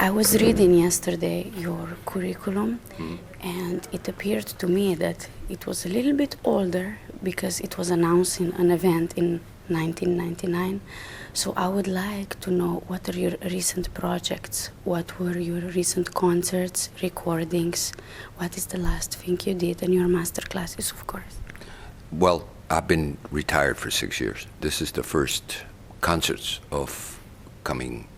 I was reading yesterday your curriculum, and it appeared to me that it was a little bit older because it was announcing an event in 1999. So I would like to know, what are your recent projects? What were your recent concerts, recordings? What is the last thing you did? And your master classes, of course. Well, I've been retired for 6 years. This is the first concerts of coming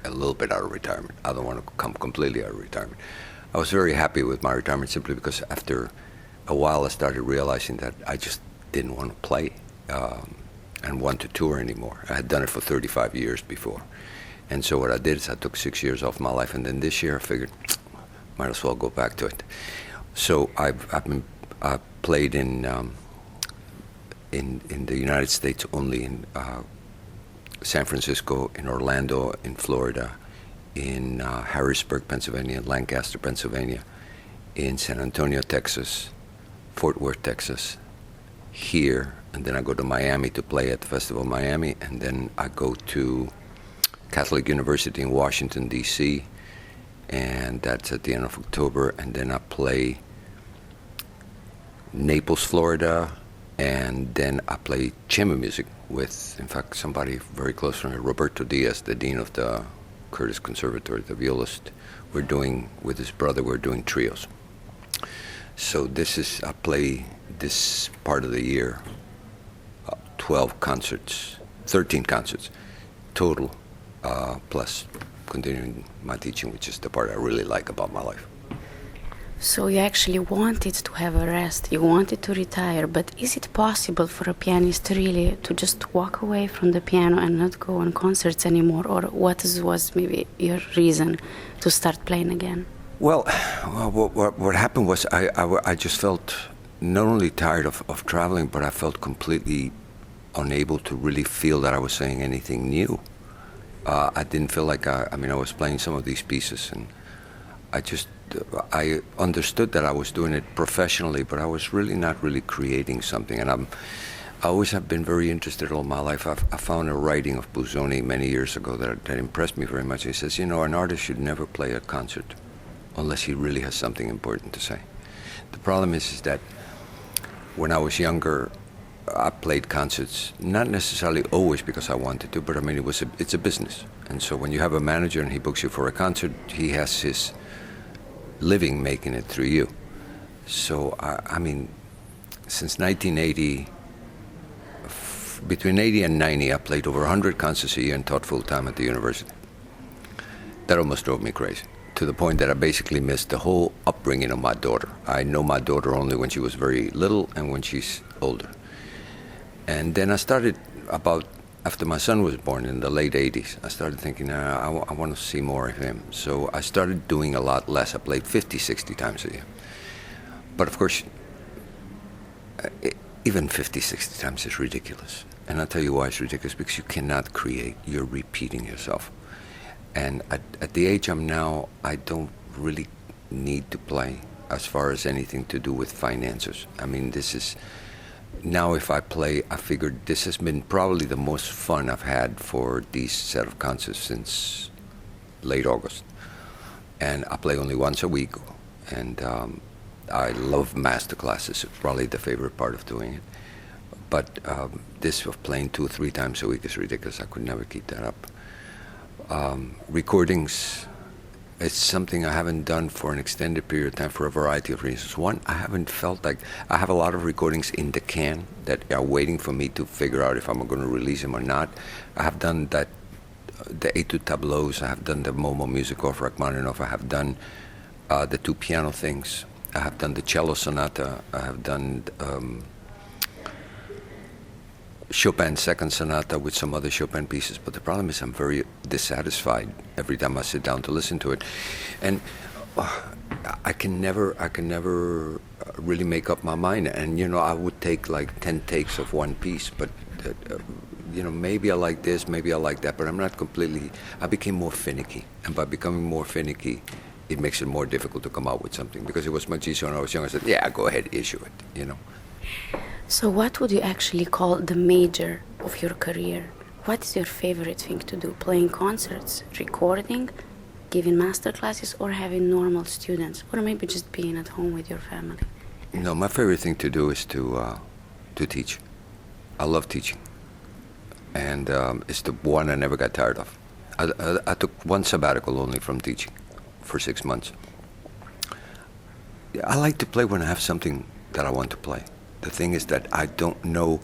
a little bit out of retirement. I don't want to come completely out of retirement. I was very happy with my retirement simply because after a while I started realizing that I just didn't want to play and want to tour anymore. I had done it for 35 years before. And so what I did is I took 6 years off my life, and then this year I figured, might as well go back to it. So I've played in the United States only, in San Francisco, in Orlando, in Florida, in Harrisburg, Pennsylvania, in Lancaster, Pennsylvania, in San Antonio, Texas, Fort Worth, Texas, here, and then I go to Miami to play at the Festival of Miami, and then I go to Catholic University in Washington, D.C., and that's at the end of October, and then I play Naples, Florida, and then I play chamber music with, in fact, somebody very close from me, Roberto Diaz, the dean of the Curtis Conservatory, the violist. We're doing, with his brother, we're doing trios. So I play this part of the year, 12 concerts, 13 concerts total, plus continuing my teaching, which is the part I really like about my life. So you actually wanted to have a rest, you wanted to retire, but is it possible for a pianist really to just walk away from the piano and not go on concerts anymore? Or what was maybe your reason to start playing again? Well, what happened was I just felt not only tired of traveling, but I felt completely unable to really feel that I was saying anything new. I didn't feel like I was playing some of these pieces, and I understood that I was doing it professionally, but I was really not really creating something. And I always have been very interested all my life. I found a writing of Busoni many years ago that impressed me very much. He says, an artist should never play a concert unless he really has something important to say. The problem is that when I was younger, I played concerts, not necessarily always because I wanted to, but it's a business. And so when you have a manager and he books you for a concert, he has his living making it through you. So, since 1980, between 80 and 90, I played over 100 concerts a year and taught full-time at the university. That almost drove me crazy, to the point that I basically missed the whole upbringing of my daughter. I know my daughter only when she was very little and when she's older. And then I started after my son was born in the late 80s, I started thinking, I want to see more of him. So I started doing a lot less. I played 50, 60 times a year. But of course, even 50, 60 times is ridiculous. And I'll tell you why it's ridiculous, because you cannot create. You're repeating yourself. And at the age I'm now, I don't really need to play as far as anything to do with finances. Now if I play, I figured this has been probably the most fun I've had for these set of concerts since late August. And I play only once a week, and I love master classes. It's probably the favorite part of doing it. But this of playing 2 or 3 times a week is ridiculous. I could never keep that up. Recordings, it's something I haven't done for an extended period of time for a variety of reasons. One, I haven't felt like I have a lot of recordings in the can that are waiting for me to figure out if I'm going to release them or not. I have done the Etude Tableaus, I have done the Momo music of Rachmaninov, I have done the 2 piano things, I have done the cello sonata, I have done Chopin's second sonata with some other Chopin pieces, but the problem is I'm very dissatisfied every time I sit down to listen to it, and I can never really make up my mind. And I would take like 10 takes of one piece, but maybe I like this, maybe I like that, but I became more finicky, and by becoming more finicky, it makes it more difficult to come out with something, because it was much easier when I was younger. I said, yeah, go ahead, issue it, So what would you actually call the major of your career? What is your favorite thing to do? Playing concerts, recording, giving master classes or having normal students, or maybe just being at home with your family? No, my favorite thing to do is to teach. I love teaching, and it's the one I never got tired of. I took one sabbatical only from teaching for 6 months. I like to play when I have something that I want to play. The thing is that I don't know.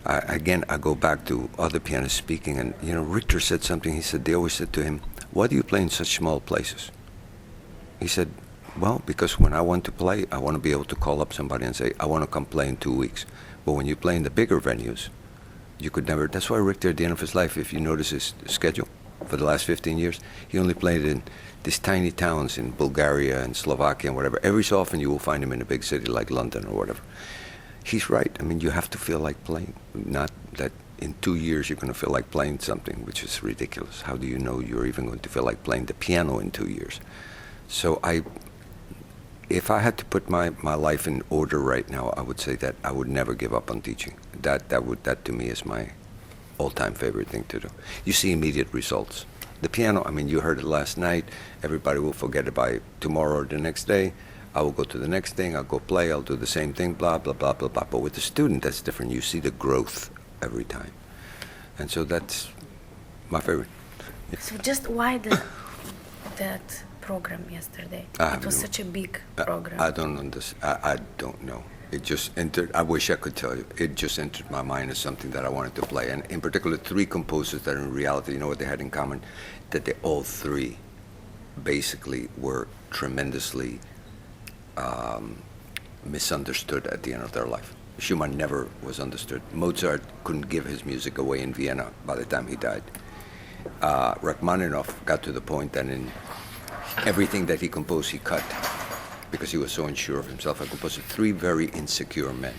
Again, I go back to other pianists speaking, and Richter said something. He said they always said to him, "Why do you play in such small places?" He said, "Well, because when I want to play, I want to be able to call up somebody and say, I want to come play in 2 weeks. But when you play in the bigger venues, you could never." That's why Richter, at the end of his life, if you notice his schedule for the last 15 years, he only played in these tiny towns in Bulgaria and Slovakia and whatever. Every so often you will find him in a big city like London or whatever. He's right. I mean, you have to feel like playing. Not that in 2 years you're going to feel like playing something, which is ridiculous. How do you know you're even going to feel like playing the piano in 2 years? So if I had to put my life in order right now, I would say that I would never give up on teaching. That to me is my all-time favorite thing to do. You see immediate results. The piano, I mean, you heard it last night. Everybody will forget it by tomorrow or the next day. I will go to the next thing. I'll go play. I'll do the same thing, blah, blah, blah, blah, blah. But with the student, that's different. You see the growth every time. And so that's my favorite. Yeah. So just why that program yesterday? It was such a big program. I don't understand. I don't know. It just entered. I wish I could tell you. It just entered my mind as something that I wanted to play. And in particular, 3 composers that in reality, you know what they had in common? That they all 3 basically were tremendously misunderstood at the end of their life. Schumann never was understood. Mozart couldn't give his music away in Vienna by the time he died. Rachmaninov got to the point that in everything that he composed, he cut because he was so unsure of himself. I composed 3 very insecure men.